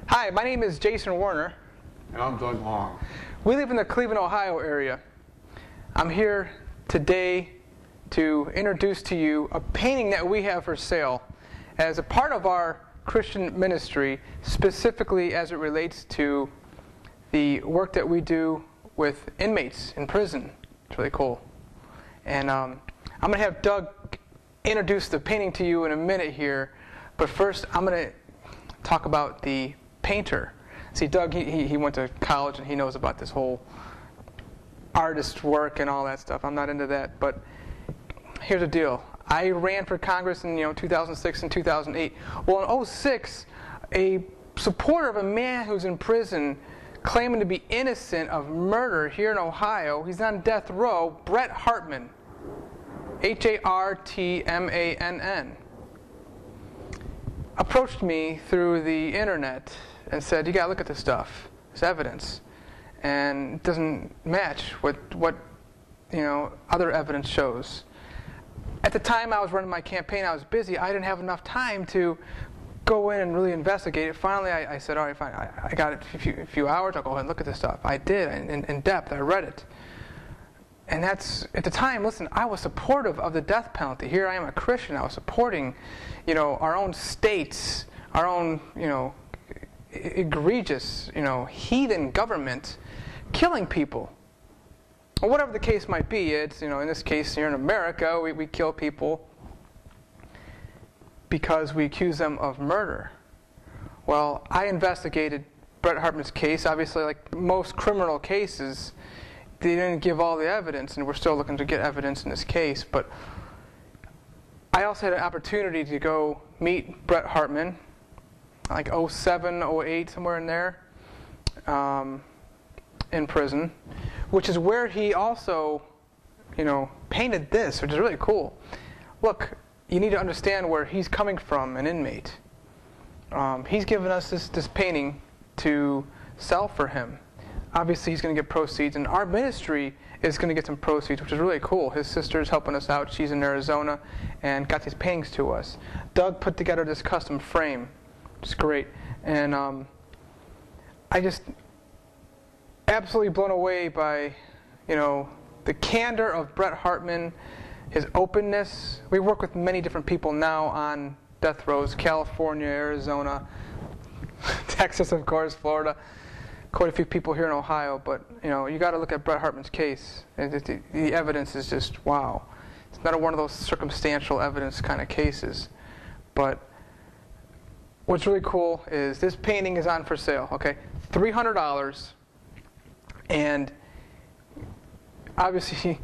Hi, my name is Jason Warner. And I'm Doug Long. We live in the Cleveland, Ohio area. I'm here today to introduce to you a painting that we have for sale as a part of our Christian ministry, specifically as it relates to the work that we do with inmates in prison. It's really cool. And I'm going to have Doug introduce the painting to you in a minute here, but first I'm going to talk about the painter. See, Doug, he went to college and he knows about this whole artist work and all that stuff. I'm not into that, but here's the deal. I ran for Congress in 2006 and 2008. Well, in 2006, a supporter of a man who's in prison claiming to be innocent of murder here in Ohio, he's on death row, Brett Hartmann, Hartmann, approached me through the internet and said, you gotta look at this stuff, this evidence, and it doesn't match with what other evidence shows. At the time I was running my campaign, I was busy. I didn't have enough time to go in and really investigate it. Finally, I said, all right, fine. I got it a few hours. I'll go ahead and look at this stuff. I did, in depth. I read it. And that's, at the time, listen, I was supportive of the death penalty. Here I am, a Christian. I was supporting, our own states, our own, egregious, heathen government killing people. Or whatever the case might be. It's, in this case, here in America, we kill people because we accuse them of murder. Well, I investigated Brett Hartmann's case. Obviously, like most criminal cases, they didn't give all the evidence, and we're still looking to get evidence in this case. But I also had an opportunity to go meet Brett Hartmann, like 07, 08, somewhere in there, in prison, which is where he also, painted this, which is really cool. Look, you need to understand where he's coming from, an inmate. He's given us this painting to sell for him. Obviously, he's going to get proceeds, and our ministry is going to get some proceeds, which is really cool. His sister's helping us out. She's in Arizona and got these paintings to us. Doug put together this custom frame, which is great. And I just absolutely blown away by, the candor of Brett Hartmann, his openness. We work with many different people now on death rows, California, Arizona, Texas, of course, Florida. Quite a few people here in Ohio, but you got to look at Brett Hartmann's case. And the evidence is just wow. It's not one of those circumstantial evidence kind of cases. But what's really cool is this painting is on for sale. Okay, $300, and obviously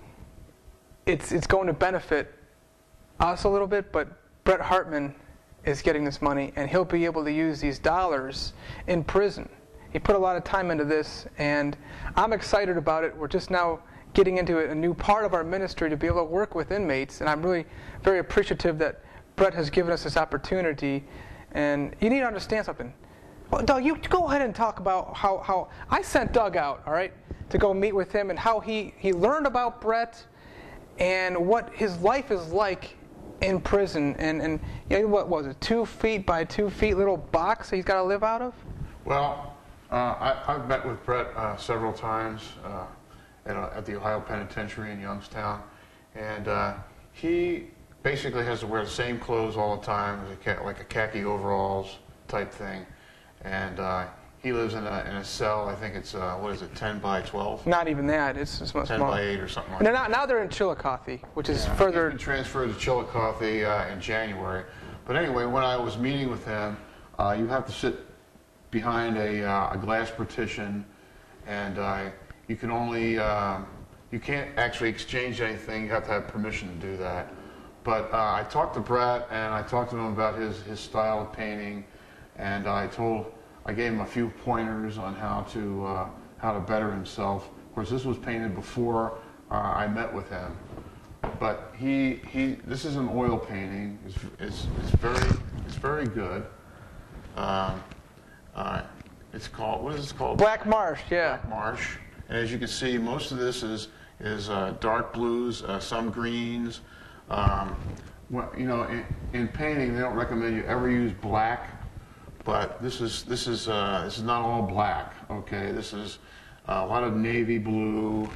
it's going to benefit us a little bit. But Brett Hartmann is getting this money, and he'll be able to use these dollars in prison. He put a lot of time into this, and I'm excited about it. We're just now getting into a new part of our ministry to be able to work with inmates, and I'm really very appreciative that Brett has given us this opportunity. And you need to understand something. Well, Doug, you go ahead and talk about how I sent Doug out, all right, to go meet with him, and how he learned about Brett and what his life is like in prison. And what was it, 2 feet by 2 feet little box that he's got to live out of? Well, I've met with Brett several times at the Ohio Penitentiary in Youngstown, and he basically has to wear the same clothes all the time, like a khaki overalls type thing, and he lives in a cell. I think it's 10 by 12? Not even that. It's much 10 smaller. by 8 or something like that. Now they're in Chillicothe, which is further. He's been transferred to Chillicothe in January. But anyway, when I was meeting with him, you have to sit behind a glass partition, and you can only you can't actually exchange anything. You have to have permission to do that. But I talked to Brett, and I talked to him about his style of painting, and I gave him a few pointers on how to better himself. Of course, this was painted before I met with him, but this is an oil painting. It's very good. It's called, what is this called? Black Marsh, yeah. Black Marsh. And as you can see, most of this is dark blues, some greens. Well, in painting, they don't recommend you ever use black but this is not all black. Okay, this is a lot of navy blue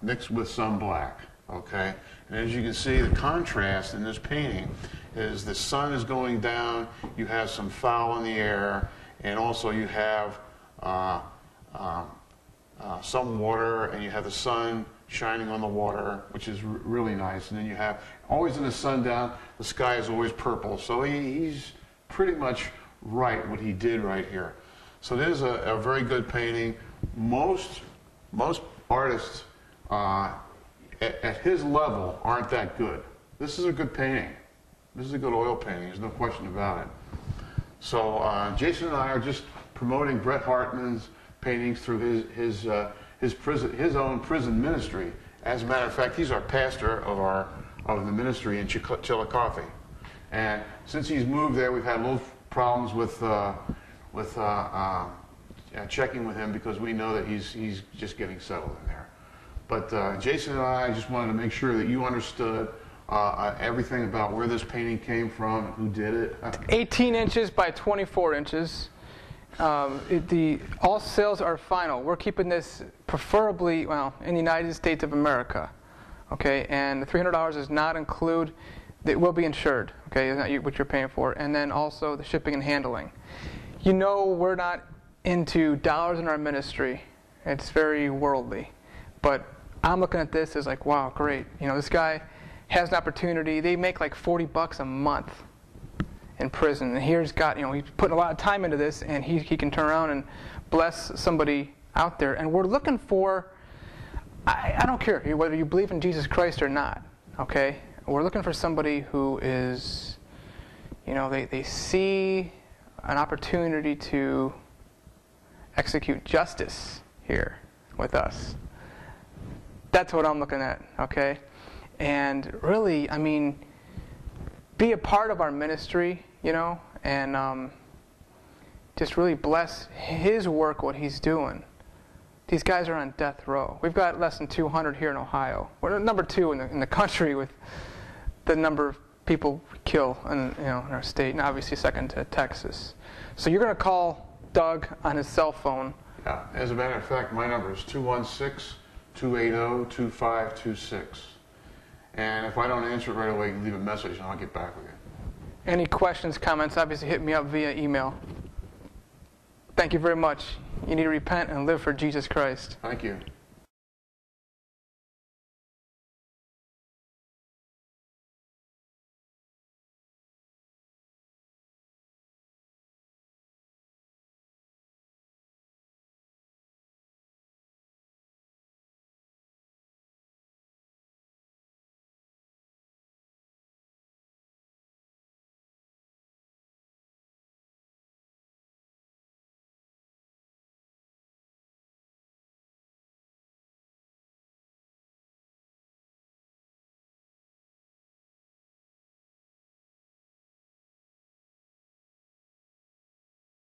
mixed with some black. Okay, and as you can see, the contrast in this painting is the sun is going down. You have some foul in the air, and also you have some water, and you have the sun shining on the water, which is really nice. And then you have, always in the sundown, the sky is always purple. So he's pretty much right what he did right here. So it is a very good painting. Most artists at his level aren't that good. This is a good painting. This is a good oil painting. There's no question about it. So Jason and I are just promoting Bret Hartmann's paintings through his own prison ministry. As a matter of fact, he's our pastor of the ministry in Chillicothe. And since he's moved there, we've had a little problems with checking with him because we know that he's just getting settled in there. But Jason and I just wanted to make sure that you understood everything about where this painting came from and who did it. 18 inches by 24 inches. All sales are final. We're keeping this preferably, well, in the United States of America. Okay, and the $300 does not include, it will be insured. Okay, it's not what you're paying for. And then also the shipping and handling. You know, we're not into dollars in our ministry. It's very worldly. But I'm looking at this as like, wow, great. You know, this guy has an opportunity. They make like $40 a month in prison. And he's got, you know, he's putting a lot of time into this, and he can turn around and bless somebody out there. And we're looking for, I don't care whether you believe in Jesus Christ or not, okay? We're looking for somebody who is, you know, they see an opportunity to execute justice here with us. That's what I'm looking at, okay? And really, I mean, be a part of our ministry, you know, and just really bless his work, what he's doing. These guys are on death row. We've got less than 200 here in Ohio. We're number 2 in the country with the number of people we kill in our state, and obviously second to Texas. So you're going to call Doug on his cell phone. Yeah. As a matter of fact, my number is 216-280-2526. And if I don't answer it right away, you can leave a message and I'll get back with you. Any questions, comments, obviously hit me up via email. Thank you very much. You need to repent and live for Jesus Christ. Thank you.